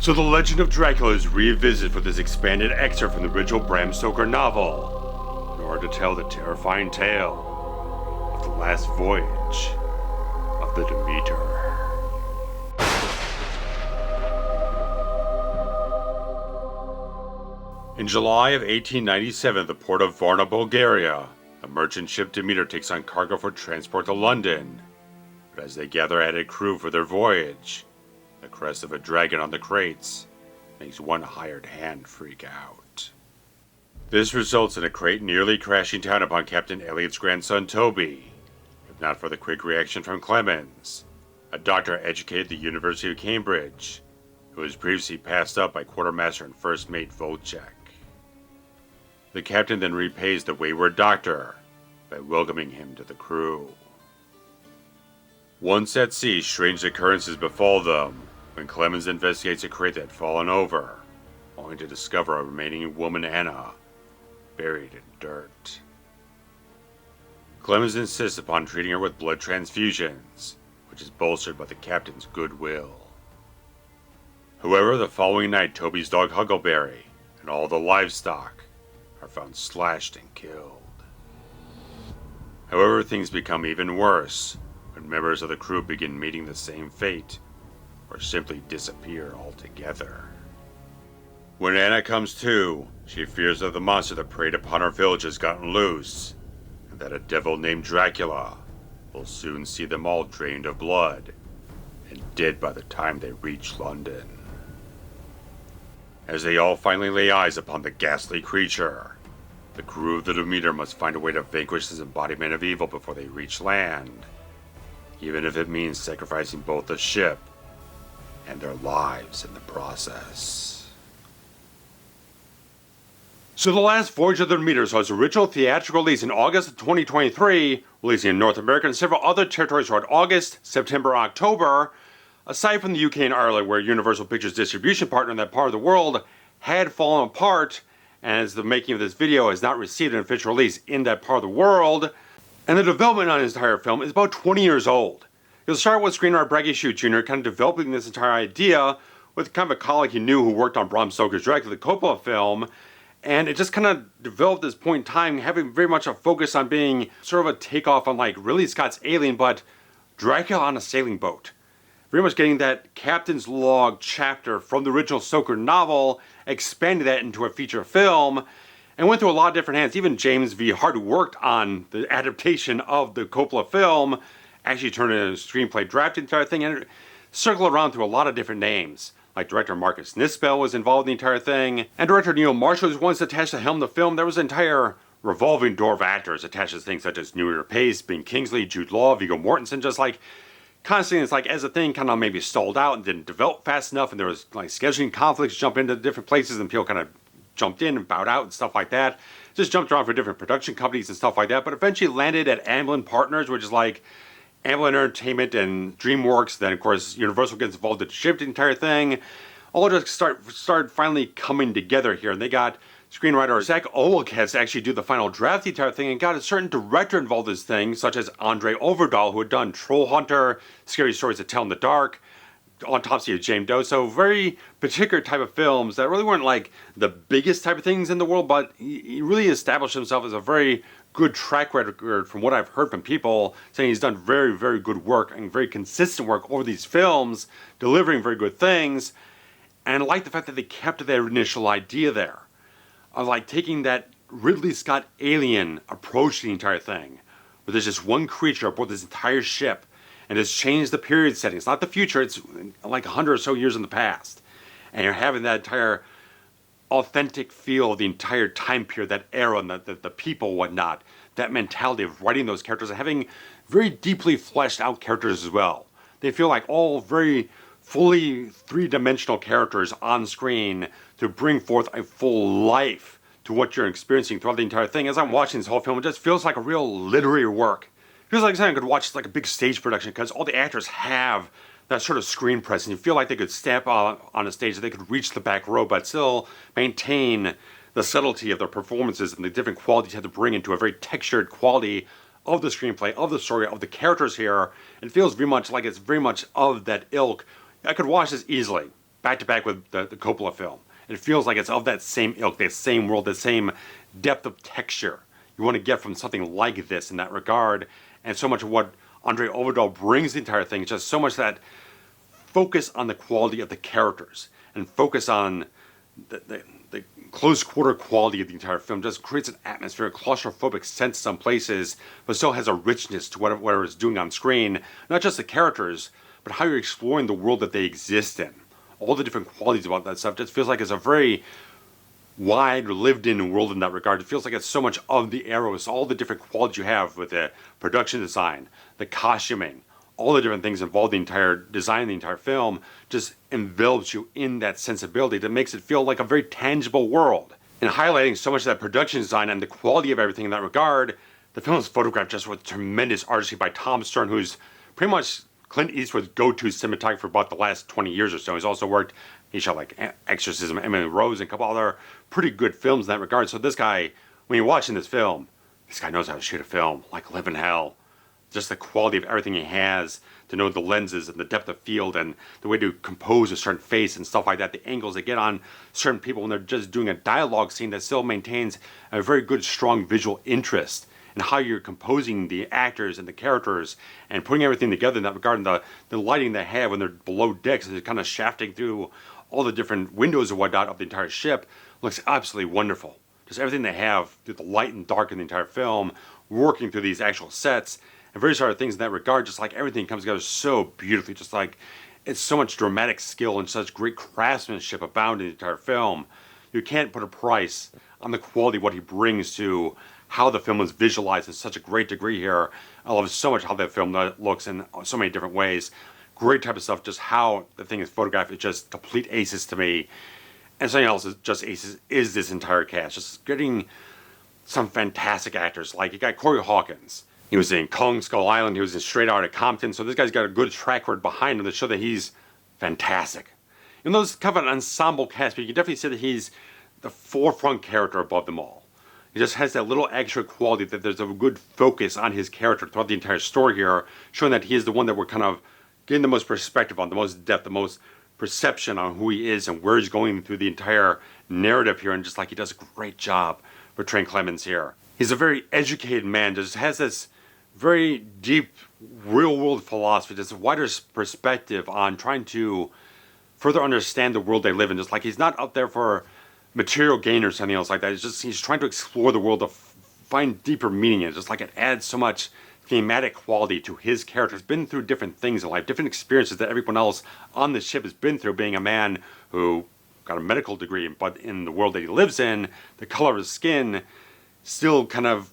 So the legend of Dracula is revisited for this expanded excerpt from the original Bram Stoker novel, in order to tell the terrifying tale of the last voyage of the Demeter. In July of 1897, at the port of Varna, Bulgaria, the merchant ship Demeter takes on cargo for transport to London. But as they gather added crew for their voyage, the crest of a dragon on the crates makes one hired hand freak out. This results in a crate nearly crashing down upon Captain Elliot's grandson Toby, if not for the quick reaction from Clemens, a doctor educated at the University of Cambridge, who was previously passed up by quartermaster and first mate Voyage. The captain then repays the wayward doctor by welcoming him to the crew. Once at sea, strange occurrences befall them when Clemens investigates a crate that had fallen over, only to discover a remaining woman, Anna, buried in dirt. Clemens insists upon treating her with blood transfusions, which is bolstered by the captain's goodwill. However, the following night, Toby's dog Huckleberry and all the livestock are found slashed and killed. However, things become even worse when members of the crew begin meeting the same fate, or simply disappear altogether. When Anna comes to, she fears that the monster that preyed upon her village has gotten loose, and that a devil named Dracula will soon see them all drained of blood, and dead by the time they reach London. As they all finally lay eyes upon the ghastly creature, the crew of the Demeter must find a way to vanquish this embodiment of evil before they reach land, even if it means sacrificing both the ship and their lives in the process. So The Last Voyage of the Demeter saw its original theatrical release in August of 2023, releasing in North America and several other territories throughout August, September, and October, aside from the UK and Ireland, where Universal Pictures' distribution partner in that part of the world had fallen apart, and as the making of this video has not received an official release in that part of the world, and the development on this entire film is about 20 years old. It'll start with screenwriter Braggie Shute Jr. kind of developing this entire idea with kind of a colleague he knew who worked on Bram Stoker's Dracula, the Coppola film, and it just kind of developed this point in time, having very much a focus on being sort of a takeoff on like Ridley Scott's Alien, but Dracula on a sailing boat. Very much getting that captain's log chapter from the original Stoker novel, expanding that into a feature film, and went through a lot of different hands. Even James V. Hart, who worked on the adaptation of the Coppola film, actually turned it into a screenplay draft, entire thing, and it circled around through a lot of different names. Like director Marcus Nispel was involved in the entire thing, and director Neil Marshall was once attached to helm the film. There was an entire revolving door of actors attached to things such as Newyer Pace, Ben Kingsley, Jude Law, Viggo Mortensen, just like constantly. It's like as the thing kind of maybe stalled out and didn't develop fast enough, and there was like scheduling conflicts, jump into different places, and people kind of jumped in and bowed out and stuff like that. Just jumped around for different production companies and stuff like that, but eventually landed at Amblin Partners, which is like Amblin Entertainment and DreamWorks. Then of course Universal gets involved to ship the entire thing. All just started finally coming together here, and they got screenwriter Zach Olekes actually do the final draft, the entire thing, and got a certain director involved in this thing, such as André Øvredal, who had done Troll Hunter, Scary Stories to Tell in the Dark, Autopsy of Jane Doe. So very particular type of films that really weren't like the biggest type of things in the world, but he really established himself as a very good track record from what I've heard from people saying he's done very, very good work and very consistent work over these films, delivering very good things. And I like the fact that they kept their initial idea there of like taking that Ridley Scott Alien approach to the entire thing, where there's just one creature aboard this entire ship, and it's changed the period setting. It's not the future, it's like 100 or so years in the past. And you're having that entire authentic feel of the entire time period, that era, and the people, whatnot, that mentality of writing those characters and having very deeply fleshed out characters as well. They feel like all very fully three-dimensional characters on screen to bring forth a full life to what you're experiencing throughout the entire thing. As I'm watching this whole film, it just feels like a real literary work. It feels like something I could watch like a big stage production, because all the actors have that sort of screen presence. You feel like they could step on a stage, they could reach the back row, but still maintain the subtlety of their performances and the different qualities you have to bring into a very textured quality of the screenplay, of the story, of the characters here. It feels very much like it's very much of that ilk. I could watch this easily back to back with the Coppola film. It feels like it's of that same ilk, that same world, the same depth of texture you want to get from something like this in that regard. And so much of what André Øvredal brings to the entire thing is just so much that focus on the quality of the characters and focus on the close quarter quality of the entire film. Just creates an atmosphere, a claustrophobic sense some places, but still has a richness to whatever it's doing on screen. Not just the characters, but how you're exploring the world that they exist in. All the different qualities about that stuff just feels like it's a very wide, lived-in world in that regard. It feels like it's so much of the era. It's all the different qualities you have with the production design, the costuming, all the different things involved in the entire design of the entire film just envelops you in that sensibility that makes it feel like a very tangible world. And highlighting so much of that production design and the quality of everything in that regard, the film is photographed just with tremendous artistry by Tom Stern, who's pretty much Clint Eastwood's go-to cinematographer for about the last 20 years or so. He's also worked, he shot like Exorcism, Emily Rose, and a couple other pretty good films in that regard. So this guy, when you're watching this film, this guy knows how to shoot a film like living hell. Just the quality of everything he has, to know the lenses and the depth of field and the way to compose a certain face and stuff like that, the angles they get on certain people when they're just doing a dialogue scene that still maintains a very good, strong visual interest, and how you're composing the actors and the characters and putting everything together in that regard, and the lighting they have when they're below decks, and they're kind of shafting through all the different windows and whatnot of the entire ship, looks absolutely wonderful. Just everything they have, through the light and dark in the entire film, working through these actual sets, and various other things in that regard, just like everything comes together so beautifully, just like it's so much dramatic skill and such great craftsmanship abound in the entire film. You can't put a price on the quality of what he brings to how the film is visualized in such a great degree here. I love so much how that film looks in so many different ways. Great type of stuff, just how the thing is photographed is just complete aces to me. And something else is just aces is this entire cast. Just getting some fantastic actors. Like you got Corey Hawkins. He was in Kong Skull Island. He was in Straight Outta Compton. So this guy's got a good track record behind him to show that he's fantastic. Even though it's kind of an ensemble cast, but you can definitely say that he's the forefront character above them all. He just has that little extra quality that there's a good focus on his character throughout the entire story here, showing that he is the one that we're kind of getting the most perspective on, the most depth, the most perception on who he is and where he's going through the entire narrative here, and just like he does a great job portraying Clemens here. He's a very educated man, just has this very deep real-world philosophy, just a wider perspective on trying to further understand the world they live in. Just like he's not out there for material gain or something else like that. It's just he's trying to explore the world to find deeper meaning in it. Just like it adds so much thematic quality to his character. He's been through different things in life, different experiences that everyone else on the ship has been through, being a man who got a medical degree, but in the world that he lives in, the color of his skin still kind of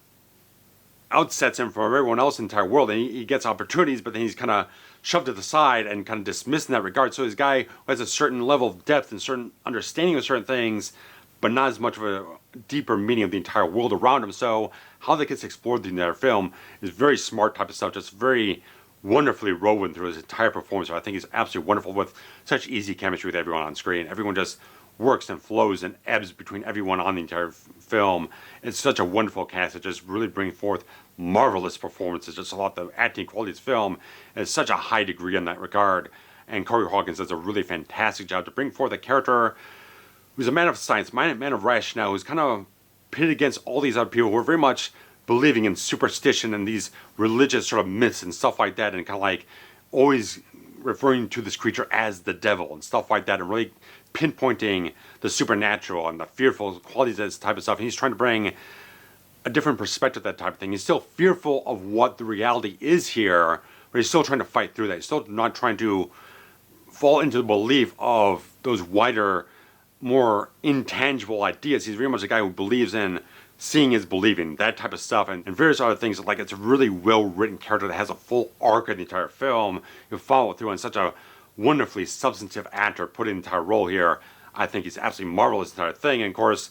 outsets him from everyone else in the entire world, and he gets opportunities, but then he's kind of shoved to the side and kind of dismissed in that regard. So he's a guy who has a certain level of depth and certain understanding of certain things, but not as much of a deeper meaning of the entire world around him. So how that gets explored in their film is very smart type of stuff, just very wonderfully woven through his entire performance. I think he's absolutely wonderful with such easy chemistry with everyone on screen. Everyone just works and flows and ebbs between everyone on the entire film. It's such a wonderful cast that just really brings forth marvelous performances. Just a lot of the acting quality of this film is such a high degree in that regard. And Corey Hawkins does a really fantastic job to bring forth a character who's a man of science, man of rationale, who's kind of pitted against all these other people who are very much believing in superstition and these religious sort of myths and stuff like that, and kind of like always referring to this creature as the devil and stuff like that, and really pinpointing the supernatural and the fearful qualities of this type of stuff. And he's trying to bring a different perspective, that type of thing. He's still fearful of what the reality is here, but he's still trying to fight through that. He's still not trying to fall into the belief of those wider, more intangible ideas. He's very much a guy who believes in seeing is believing, that type of stuff, and various other things. Like, it's a really well-written character that has a full arc in the entire film. You follow it through, and such a wonderfully substantive actor put in the entire role here. I think he's absolutely marvelous in the entire thing. And of course,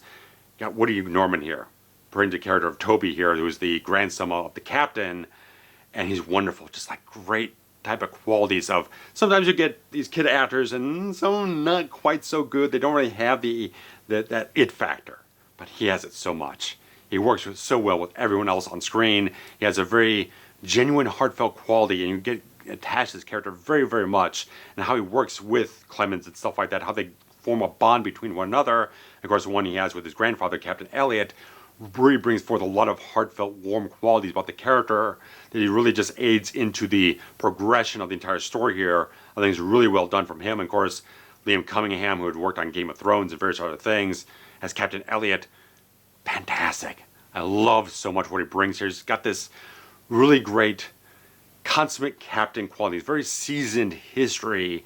you got Woody Norman here, putting the character of Toby here, who's the grandson of the captain, and he's wonderful. Just like great type of qualities of, sometimes you get these kid actors and some not quite so good. They don't really have that it factor, but he has it so much. He works so well with everyone else on screen. He has a very genuine, heartfelt quality, and you get attached to this character very, very much, and how he works with Clemens and stuff like that, how they form a bond between one another. Of course, the one he has with his grandfather, Captain Elliot, really brings forth a lot of heartfelt, warm qualities about the character that he really just aids into the progression of the entire story here. I think it's really well done from him. And of course, Liam Cunningham, who had worked on Game of Thrones and various other things, as Captain Elliot, fantastic. I love so much what he brings here. He's got this really great, consummate captain qualities, very seasoned history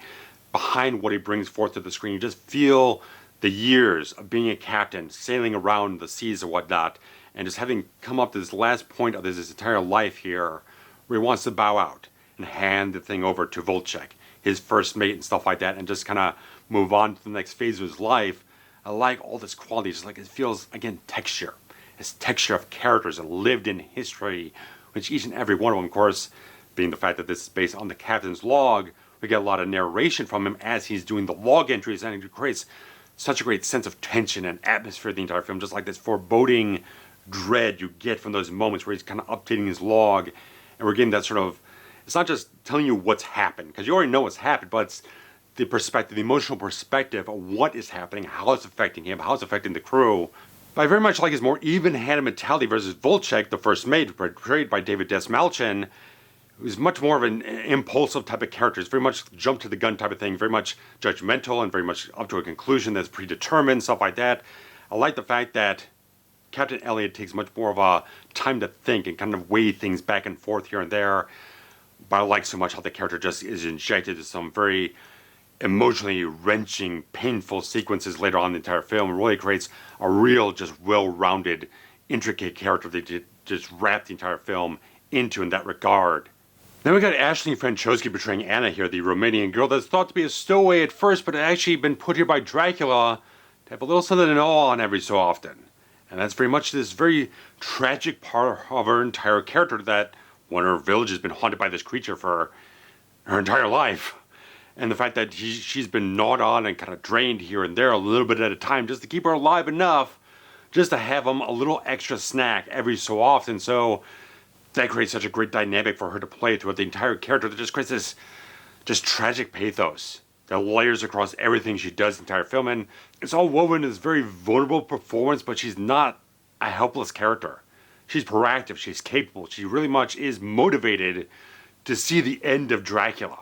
behind what he brings forth to the screen. You just feel the years of being a captain, sailing around the seas and whatnot, and just having come up to this last point of his entire life here, where he wants to bow out and hand the thing over to Volchek, his first mate and stuff like that, and just kind of move on to the next phase of his life. I like all this quality. It's like it feels, again, texture. It's texture of characters and lived in history, which each and every one of them, of course, being the fact that this is based on the captain's log, we get a lot of narration from him as he's doing the log entries, and it creates such a great sense of tension and atmosphere of the entire film, just like this foreboding dread you get from those moments where he's kind of updating his log, and we're getting that sort of, it's not just telling you what's happened, because you already know what's happened, but it's the perspective, the emotional perspective of what is happening, how it's affecting him, how it's affecting the crew. But I very much like his more even-handed mentality versus Volchek, the first mate, portrayed by David Dastmalchian, who's much more of an impulsive type of character. It's very much jump to the gun type of thing, very much judgmental and very much up to a conclusion that's predetermined, stuff like that. I like the fact that Captain Elliot takes much more of a time to think and kind of weigh things back and forth here and there. But I like so much how the character just is injected into some very emotionally wrenching, painful sequences later on in the entire film. It really creates a real, just well-rounded, intricate character that just wrap the entire film into in that regard. Then we got Ashley Franciosi portraying Anna here, the Romanian girl that's thought to be a stowaway at first, but had actually been put here by Dracula to have a little something to know on every so often. And that's very much this very tragic part of her entire character, that when her village has been haunted by this creature for her entire life. And the fact that she's been gnawed on and kind of drained here and there a little bit at a time just to keep her alive enough just to have a little extra snack every so often. So that creates such a great dynamic for her to play throughout the entire character that just creates this just tragic pathos that layers across everything she does in the entire film. And it's all woven in this very vulnerable performance, but she's not a helpless character. She's proactive, she's capable, she really much is motivated to see the end of Dracula.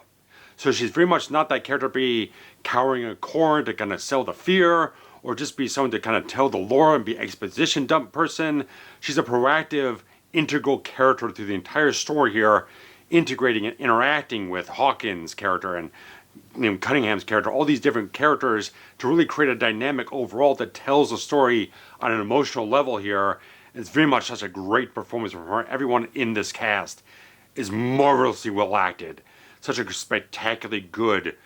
So she's very much not that character to be cowering in a corner to kind of sell the fear, or just be someone to kind of tell the lore and be exposition dump person. She's a proactive, integral character through the entire story here, integrating and interacting with Hawkins' character and Cunningham's character, all these different characters to really create a dynamic overall that tells a story on an emotional level here. It's very much such a great performance from her. Everyone in this cast is marvelously well acted. Such a spectacularly good,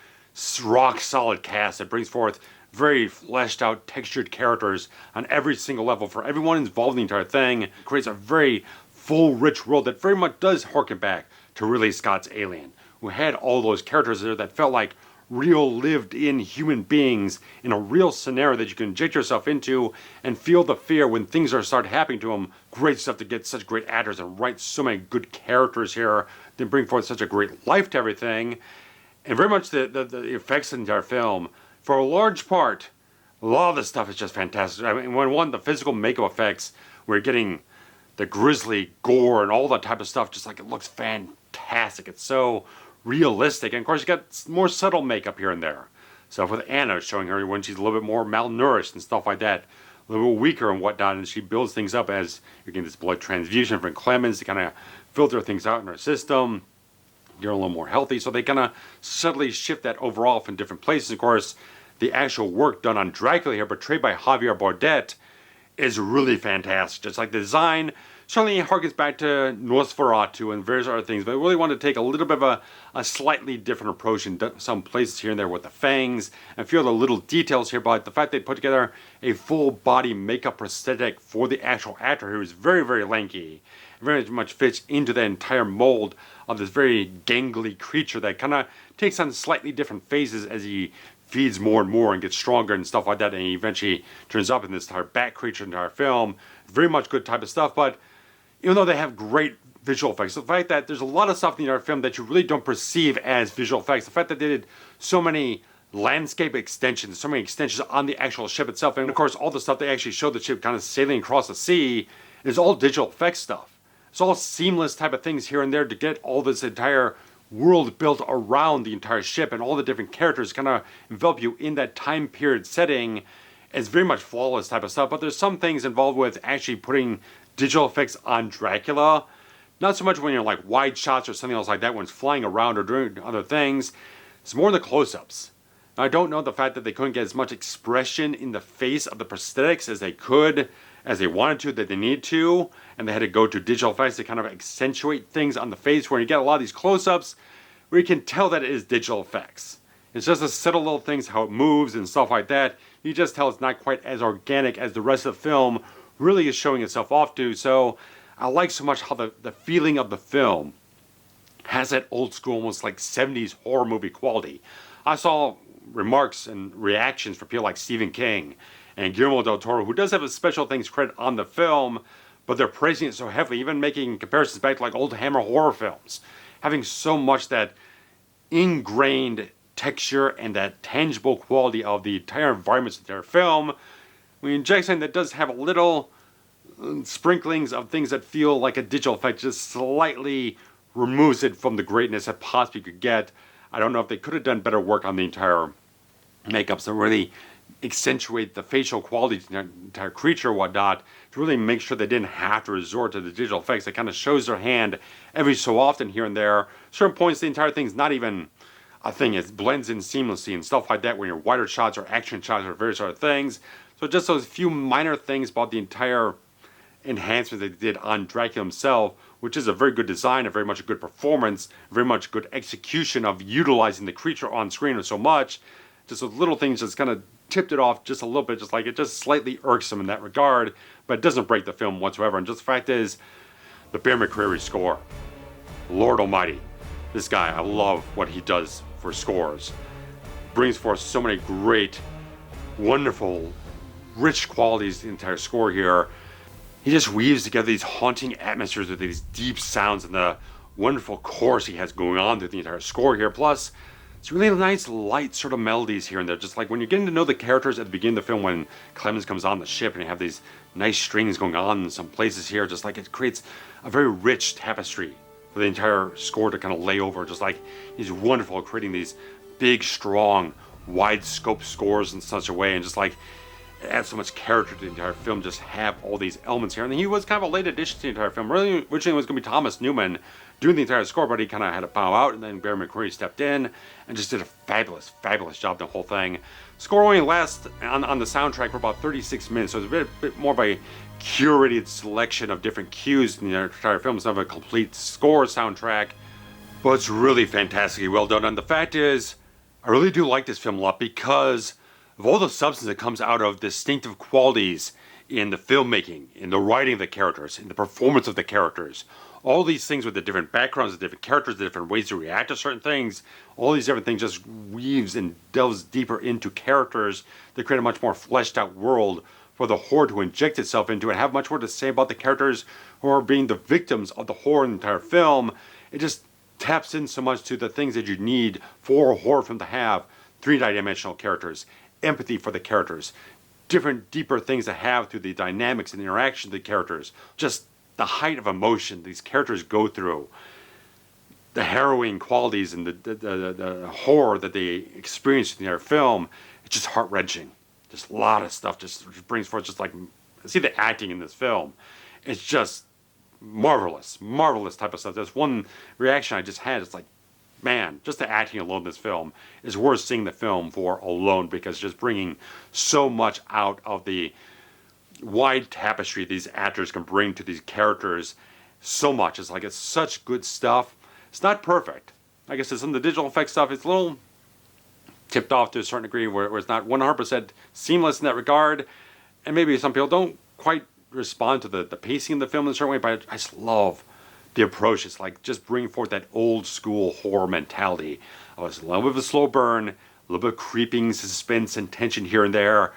rock solid cast that brings forth very fleshed out, textured characters on every single level for everyone involved in the entire thing. It creates a very full, rich world that very much does harken back to Ridley Scott's Alien, who had all those characters there that felt like real lived-in human beings in a real scenario that you can inject yourself into and feel the fear when things are start happening to them. Great stuff to get such great actors and write so many good characters here that bring forth such a great life to everything. And very much the effects in the entire film, for a large part, a lot of this stuff is just fantastic. I mean, the physical makeup effects, we're getting the grisly gore and all that type of stuff, just like it looks fantastic. It's so realistic. And of course, you got more subtle makeup here and there. So with Anna, showing her when she's a little bit more malnourished and stuff like that, a little bit weaker and whatnot, and she builds things up as you're getting this blood transfusion from Clemens to kind of filter things out in her system. You're a little more healthy, so they kind of subtly shift that overall from different places. Of course, the actual work done on Dracula here, portrayed by Javier Botet, is really fantastic. Just like the design, certainly harkens back to Nosferatu and various other things, but I really wanted to take a little bit of a slightly different approach in some places here and there with the fangs and a few other little details here, but the fact they put together a full body makeup prosthetic for the actual actor, who is very, very lanky, very much fits into the entire mold of this very gangly creature that kind of takes on slightly different phases as he feeds more and more and gets stronger and stuff like that, and he eventually turns up in this entire bat creature, entire film. Very much good type of stuff, but even though they have great visual effects. The fact that there's a lot of stuff in the film that you really don't perceive as visual effects. The fact that they did so many landscape extensions, so many extensions on the actual ship itself, and of course all the stuff they actually showed the ship kind of sailing across the sea is all digital effects stuff. It's all seamless type of things here and there to get all this entire world built around the entire ship, and all the different characters kind of envelop you in that time period setting. It's very much flawless type of stuff, but there's some things involved with actually putting digital effects on Dracula. Not so much when you're like wide shots or something else like that when it's flying around or doing other things. It's more the close-ups. Now, I don't know the fact that they couldn't get as much expression in the face of the prosthetics as they could, as they wanted to, that they need to, and they had to go to digital effects to kind of accentuate things on the face, where you get a lot of these close-ups where you can tell that it is digital effects. It's just the subtle little things, how it moves and stuff like that. You just tell it's not quite as organic as the rest of the film really is showing itself off to. So I like so much how the feeling of the film has that old school, almost like 70s horror movie quality. I saw remarks and reactions from people like Stephen King and Guillermo del Toro, who does have a special things credit on the film, but they're praising it so heavily, even making comparisons back to like old Hammer horror films, having so much that ingrained texture and that tangible quality of the entire environments of their film. When you inject something that does have a little sprinklings of things that feel like a digital effect, just slightly removes it from the greatness that possibly could get. I don't know if they could have done better work on the entire makeups to really accentuate the facial qualities of the entire creature or whatnot, to really make sure they didn't have to resort to the digital effects. That kind of shows their hand every so often here and there. Certain points, the entire thing's not even a thing. It blends in seamlessly and stuff like that when your wider shots or action shots or various other things. So just those few minor things about the entire enhancements they did on Dracula himself, which is a very good design, a very much a good performance, very much good execution of utilizing the creature on screen so much. Just those little things just kind of tipped it off just a little bit, just like it just slightly irksome in that regard, but it doesn't break the film whatsoever. And just the fact is, the Bear McCreary score, Lord Almighty, this guy, I love what he does for scores. Brings forth so many great, wonderful, rich qualities in the entire score here. He just weaves together these haunting atmospheres with these deep sounds and the wonderful chorus he has going on through the entire score here. Plus, it's really nice, light sort of melodies here and there. Just like when you're getting to know the characters at the beginning of the film, when Clemens comes on the ship and you have these nice strings going on in some places here, just like it creates a very rich tapestry for the entire score to kind of lay over. Just like he's wonderful at creating these big, strong, wide scope scores in such a way, and just like it adds so much character to the entire film, just have all these elements here. And he was kind of a late addition to the entire film. Really, originally it was going to be Thomas Newman doing the entire score, but he kind of had to bow out, and then Bear McCreary stepped in and just did a fabulous, fabulous job the whole thing. Score only lasts on the soundtrack for about 36 minutes, so it's a bit more of a curated selection of different cues in the entire film. It's not a complete score soundtrack, but it's really fantastically well done. And the fact is, I really do like this film a lot because of all the substance that comes out of distinctive qualities in the filmmaking, in the writing of the characters, in the performance of the characters. All these things with the different backgrounds, the different characters, the different ways to react to certain things, all these different things just weaves and delves deeper into characters to create a much more fleshed out world for the horror to inject itself into and have much more to say about the characters who are being the victims of the horror in the entire film. It just taps in so much to the things that you need for a horror film to have. Three-dimensional characters, empathy for the characters, different deeper things to have through the dynamics and interaction of the characters, just the height of emotion these characters go through, the harrowing qualities and the horror that they experience in their film. It's just heart-wrenching. Just a lot of stuff just brings forth, just like, see the acting in this film. It's just marvelous, marvelous type of stuff. There's one reaction I just had, it's like, man, just the acting alone in this film is worth seeing the film for alone, because it's just bringing so much out of the wide tapestry these actors can bring to these characters. So much. It's like, it's such good stuff. It's not perfect. Like I said, some of the digital effects stuff, it's a little tipped off to a certain degree where it's not 100% seamless in that regard. And maybe some people don't quite respond to the pacing of the film in a certain way, but I just love the approach. It's like just bringing forth that old school horror mentality. It's a little bit of a slow burn, a little bit of creeping suspense and tension here and there.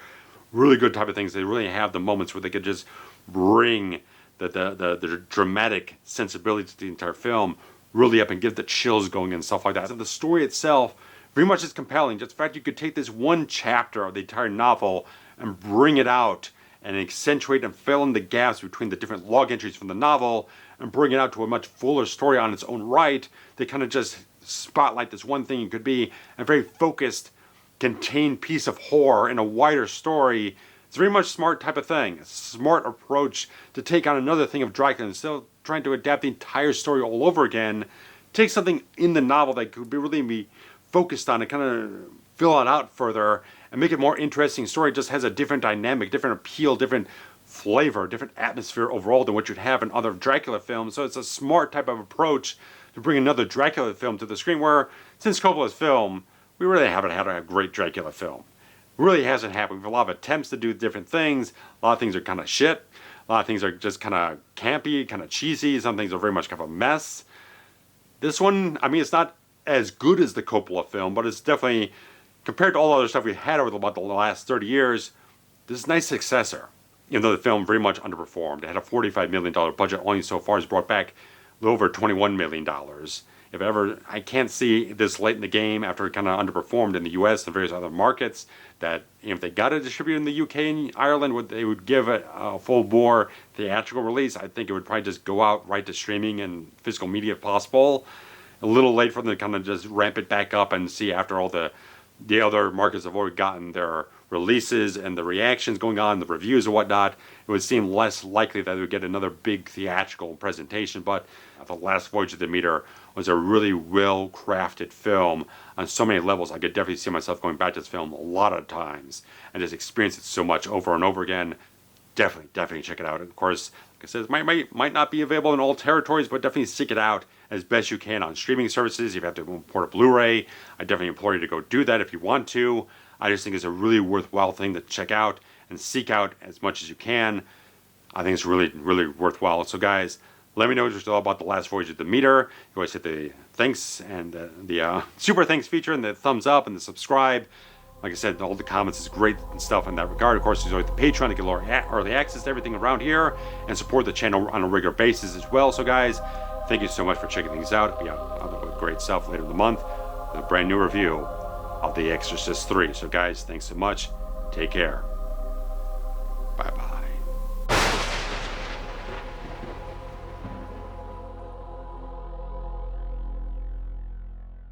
Really good type of things. They really have the moments where they could just bring the dramatic sensibility to the entire film really up and get the chills going and stuff like that. So the story itself very much is compelling. Just the fact you could take this one chapter of the entire novel and bring it out and accentuate and fill in the gaps between the different log entries from the novel and bring it out to a much fuller story on its own right. They kind of just spotlight this one thing. It could be a very focused, contained piece of horror in a wider story. It's a very much smart type of thing. A smart approach to take on another thing of Dracula instead of trying to adapt the entire story all over again. Take something in the novel that could be really be focused on and kind of fill it out further and make it a more interesting story. It just has a different dynamic, different appeal, different flavor, different atmosphere overall than what you'd have in other Dracula films. So it's a smart type of approach to bring another Dracula film to the screen, where since Coppola's film, we really haven't had a great Dracula film. It really hasn't happened. We have a lot of attempts to do different things. A lot of things are kind of shit. A lot of things are just kind of campy, kind of cheesy. Some things are very much kind of a mess. This one, I mean, it's not as good as the Coppola film, but it's definitely, compared to all the other stuff we've had over about the last 30 years, this is a nice successor. Even though the film very much underperformed. It had a $45 million budget, only so far has brought back a little over $21 million. If ever, I can't see this late in the game after it kind of underperformed in the US and various other markets, that if they got it distributed in the UK and Ireland, they would give it a full bore theatrical release. I think it would probably just go out right to streaming and physical media if possible. A little late for them to kind of just ramp it back up and see after all the other markets have already gotten their releases and the reactions going on, the reviews and whatnot. It would seem less likely that they would get another big theatrical presentation, but The Last Voyage of Demeter was a really well-crafted film on so many levels. I could definitely see myself going back to this film a lot of times and just experience it so much over and over again. Definitely check it out. And of course, like I said, it might not be available in all territories, but definitely seek it out as best you can on streaming services. If you have to import a Blu-ray, I definitely implore you to go do that if you want to. I just think it's a really worthwhile thing to check out and seek out as much as you can. I think it's really worthwhile. So guys, let me know what you're all about The Last Voyage of Demeter. You always hit the thanks and the super thanks feature and the thumbs up and the subscribe. Like I said, all the comments is great and stuff in that regard. Of course, there's always the Patreon to get early access to everything around here and support the channel on a regular basis as well. So guys, thank you so much for checking things out. I'll be out with great stuff later in the month with a brand new review of The Exorcist 3. So guys, thanks so much. Take care.